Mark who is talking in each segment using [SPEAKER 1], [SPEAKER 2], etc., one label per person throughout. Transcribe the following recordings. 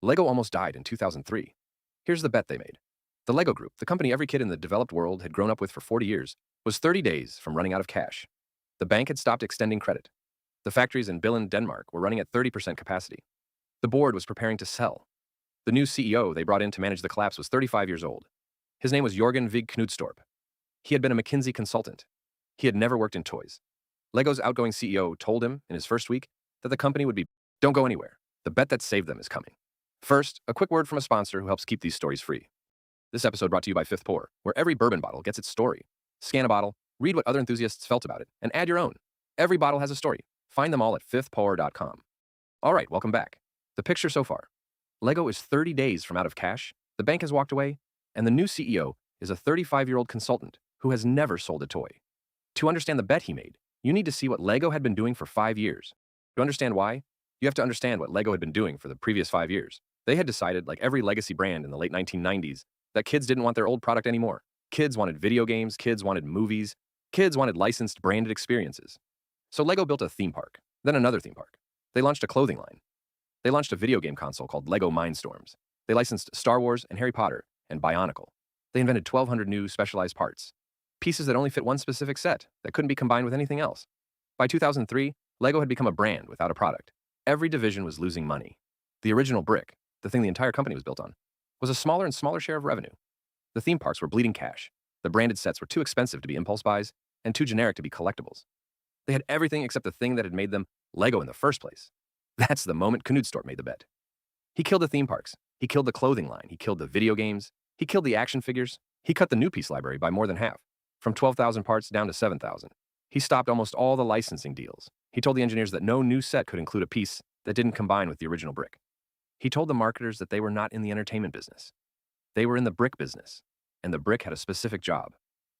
[SPEAKER 1] Lego almost died in 2003. Here's the bet they made. The Lego Group, the company every kid in the developed world had grown up with for 40 years, was 30 days from running out of cash. The bank had stopped extending credit. The factories in Billund, Denmark were running at 30% capacity. The board was preparing to sell. The new CEO they brought in to manage the collapse was 35 years old. His name was Jorgen Vig Knudstorp. He had been a McKinsey consultant. He had never worked in toys. Lego's outgoing CEO told him in his first week that the company would be, don't go anywhere. The bet that saved them is coming. First, a quick word from a sponsor who helps keep these stories free. This episode brought to you by Fifth Pour, where every bourbon bottle gets its story. Scan a bottle, read what other enthusiasts felt about it, and add your own. Every bottle has a story. Find them all at fifthpour.com. All right, welcome back. The picture so far. Lego is 30 days from out of cash, the bank has walked away, and the new CEO is a 35-year-old consultant who has never sold a toy. To understand the bet he made, you need to see what Lego had been doing for 5 years. To understand why, you have to understand what Lego had been doing for the previous 5 years. They had decided, like every legacy brand in the late 1990s, that kids didn't want their old product anymore. Kids wanted video games, kids wanted movies, kids wanted licensed branded experiences. So Lego built a theme park, then another theme park. They launched a clothing line. They launched a video game console called Lego Mindstorms. They licensed Star Wars and Harry Potter and Bionicle. They invented 1,200 new specialized parts, pieces that only fit one specific set that couldn't be combined with anything else. By 2003, Lego had become a brand without a product. Every division was losing money. The original brick, the thing the entire company was built on, was a smaller and smaller share of revenue. The theme parks were bleeding cash. The branded sets were too expensive to be impulse buys and too generic to be collectibles. They had everything except the thing that had made them Lego in the first place. That's the moment Knudstorp made the bet. He killed the theme parks. He killed the clothing line. He killed the video games. He killed the action figures. He cut the new piece library by more than half, from 12,000 parts down to 7,000. He stopped almost all the licensing deals. He told the engineers that no new set could include a piece that didn't combine with the original brick. He told the marketers that they were not in the entertainment business. They were in the brick business, and the brick had a specific job.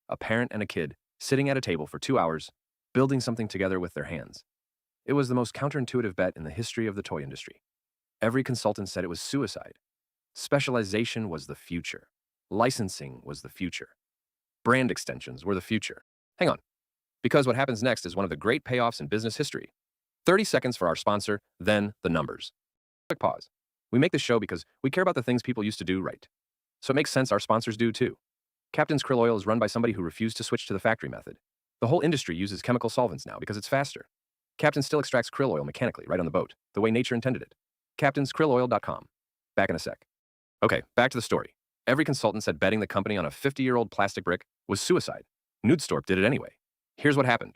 [SPEAKER 1] A parent and a kid sitting at a table for 2 hours, building something together with their hands. It was the most counterintuitive bet in the history of the toy industry. Every consultant said it was suicide. Specialization was the future. Licensing was the future. Brand extensions were the future. Hang on, because what happens next is one of the great payoffs in business history. 30 seconds for our sponsor, then the numbers. Quick pause. We make this show because we care about the things people used to do right. So it makes sense our sponsors do too. Captain's Krill Oil is run by somebody who refused to switch to the factory method. The whole industry uses chemical solvents now because it's faster. Captain still extracts krill oil mechanically right on the boat, the way nature intended it. CaptainsKrillOil.com. Back in a sec. Okay, back to the story. Every consultant said betting the company on a 50-year-old plastic brick was suicide. Knudstorp did it anyway. Here's what happened.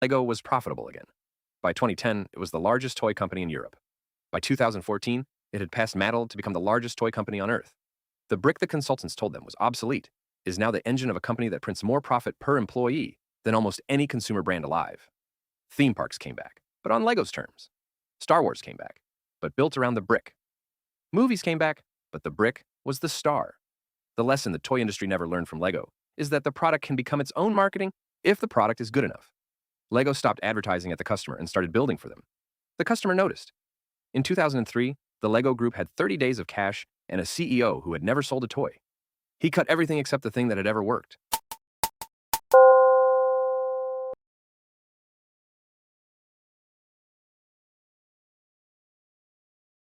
[SPEAKER 1] Lego was profitable again. By 2010, it was the largest toy company in Europe. By 2014, it had passed Mattel to become the largest toy company on Earth. The brick the consultants told them was obsolete is now the engine of a company that prints more profit per employee than almost any consumer brand alive. Theme parks came back, but on Lego's terms. Star Wars came back, but built around the brick. Movies came back, but the brick was the star. The lesson the toy industry never learned from Lego is that the product can become its own marketing if the product is good enough. Lego stopped advertising at the customer and started building for them. The customer noticed. In 2003, the Lego Group had 30 days of cash and a CEO who had never sold a toy. He cut everything except the thing that had ever worked.